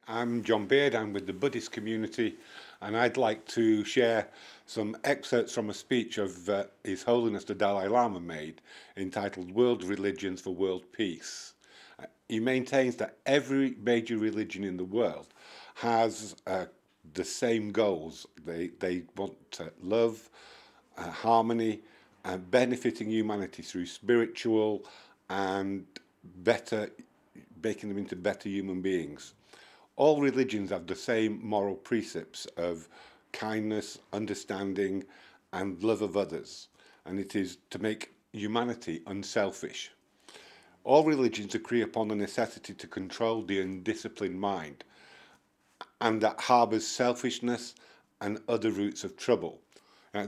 I'm John Beard, I'm with the Buddhist community, and I'd like to share some excerpts from a speech of His Holiness the Dalai Lama made entitled World Religions for World Peace. He maintains that every major religion in the world has the same goals. They want love, harmony, and benefiting humanity through spiritual and better, making them into better human beings. All religions have the same moral precepts of kindness, understanding, and love of others, and it is to make humanity unselfish. All religions agree upon the necessity to control the undisciplined mind, and that harbours selfishness and other roots of trouble.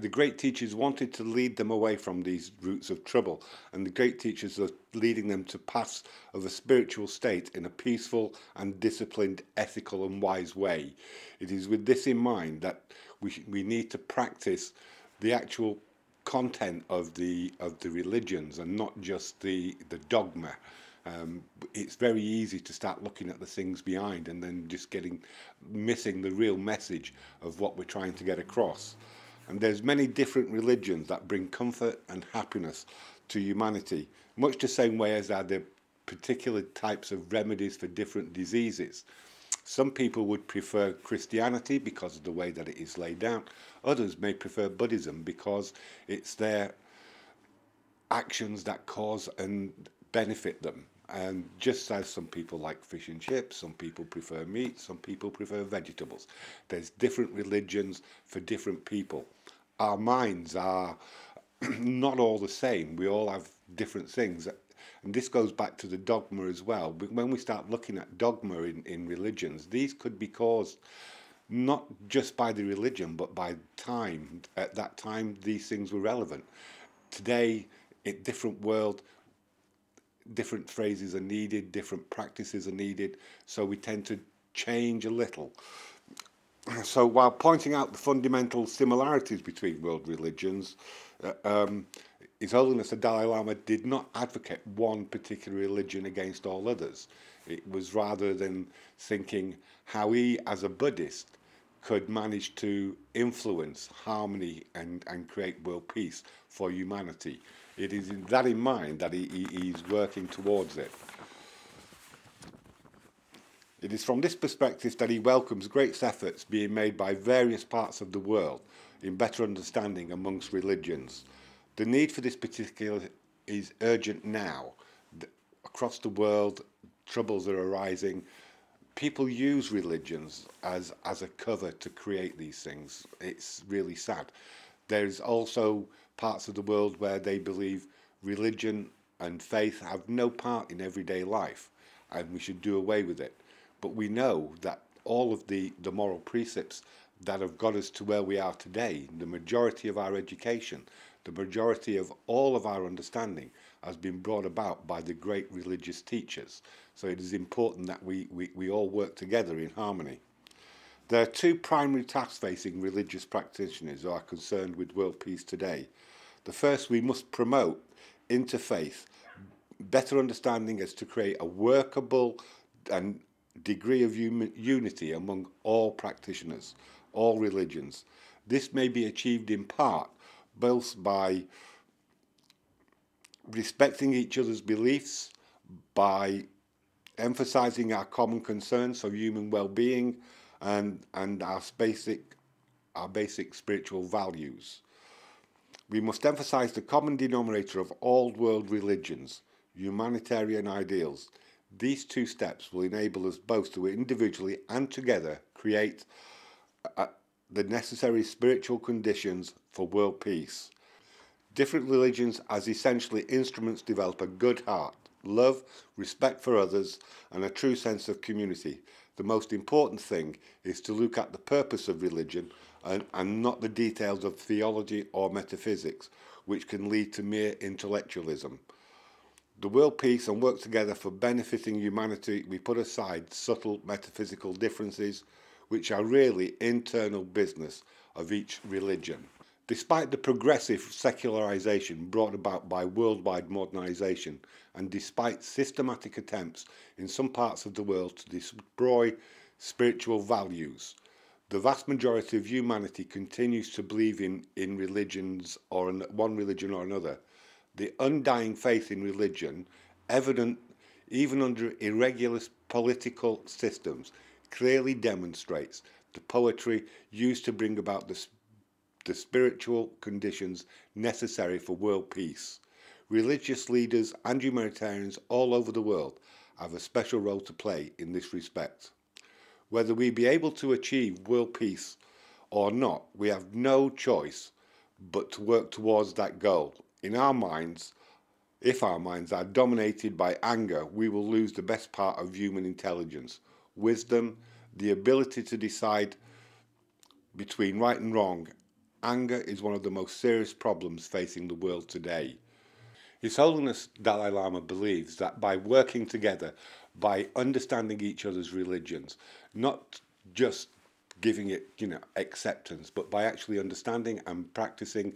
The great teachers wanted to lead them away from these roots of trouble, and the great teachers are leading them to paths of a spiritual state in a peaceful and disciplined, ethical and wise way. It is with this in mind that we need to practice the actual content of the religions and not just the dogma. It's very easy to start looking at the things behind and then just missing the real message of what we're trying to get across. And there's many different religions that bring comfort and happiness to humanity, much the same way as are the particular types of remedies for different diseases. Some people would prefer Christianity because of the way that it is laid down. Others may prefer Buddhism because it's their actions that cause and benefit them. And just as some people like fish and chips, some people prefer meat, some people prefer vegetables. There's different religions for different people. Our minds are not all the same. We all have different things. And this goes back to the dogma as well. But when we start looking at dogma in religions, these could be caused not just by the religion, but by time. At that time, these things were relevant. Today, in different world, different phrases are needed, different practices are needed, so we tend to change a little. So while pointing out the fundamental similarities between world religions, His Holiness the Dalai Lama did not advocate one particular religion against all others. It was rather than thinking how he, as a Buddhist, could manage to influence harmony and create world peace for humanity. It is in that in mind that he's working towards it. It is from this perspective that he welcomes great efforts being made by various parts of the world in better understanding amongst religions. The need for this particular is urgent now. Across the world, troubles are arising. People use religions as a cover to create these things. It's really sad. There's also parts of the world where they believe religion and faith have no part in everyday life, and we should do away with it. But we know that all of the moral precepts that have got us to where we are today, the majority of our education, the majority of all of our understanding has been brought about by the great religious teachers. So it is important that we all work together in harmony. There are two primary tasks facing religious practitioners who are concerned with world peace today. The first, we must promote interfaith, better understanding as to create a workable and degree of unity among all practitioners, all religions. This may be achieved in part both by respecting each other's beliefs, by emphasizing our common concerns for human well-being and our basic spiritual values. We must emphasize the common denominator of all world religions, humanitarian ideals. These two steps will enable us both to individually and together create the necessary spiritual conditions for world peace. Different religions as essentially instruments develop a good heart, love, respect for others, and a true sense of community. The most important thing is to look at the purpose of religion and not the details of theology or metaphysics, which can lead to mere intellectualism. The world peace and work together for benefiting humanity, we put aside subtle metaphysical differences, which are really internal business of each religion. Despite the progressive secularization brought about by worldwide modernization, and despite systematic attempts in some parts of the world to destroy spiritual values. The vast majority of humanity continues to believe in religions or in one religion or another. The undying faith in religion, evident even under irregular political systems, clearly demonstrates the poetry used to bring about the spiritual conditions necessary for world peace. Religious leaders and humanitarians all over the world have a special role to play in this respect. Whether we be able to achieve world peace or not, we have no choice but to work towards that goal. In our minds, if our minds are dominated by anger, we will lose the best part of human intelligence, wisdom, the ability to decide between right and wrong. Anger is one of the most serious problems facing the world today. His Holiness Dalai Lama believes that by working together, by understanding each other's religions, not just giving it, acceptance, but by actually understanding and practicing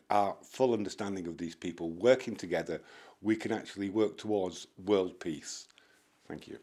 our full understanding of these people, working together, we can actually work towards world peace. Thank you.